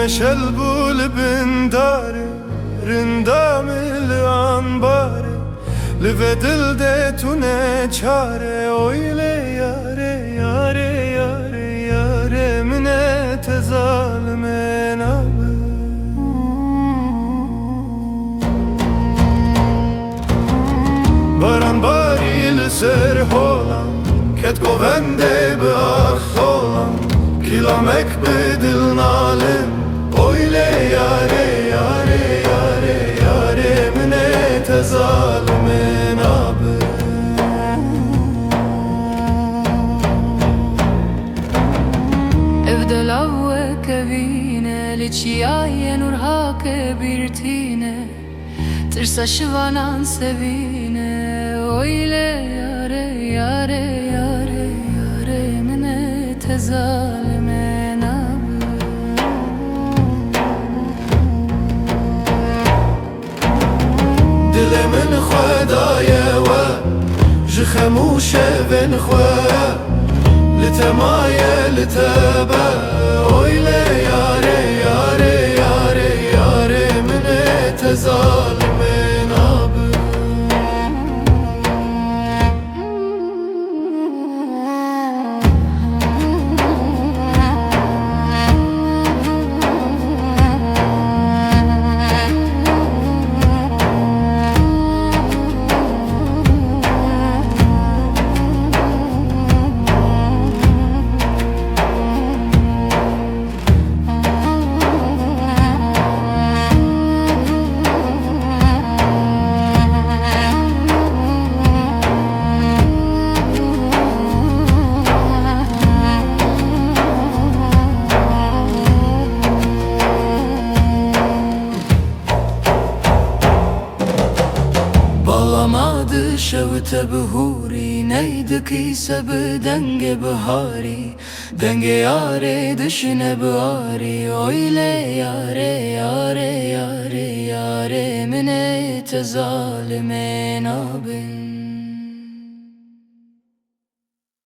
شلبول بن داري رندام الانباري لفدل ديتونه çare öyle yare yare yare yare mine tezalmen abi Baran baril ser holan ket govende be holan kilamek bedil nalim öyle yare yare yare yare mine tezalmen abi evde lavve kevine liçiyaye nurha kebirtine tırsa şivanan sevine öyle yare yare yare yare mine tezalmen abi Dilimin xwedaye we ji xemûşe vên xwe li temaye li tebe öyle yare yare yare yare mine tezalmen abi Bağlamadı şevte buhuri neydi kıysa bu denge bahari Denge yare dışine bari öyle yare yare yare yare mine tezalmen abin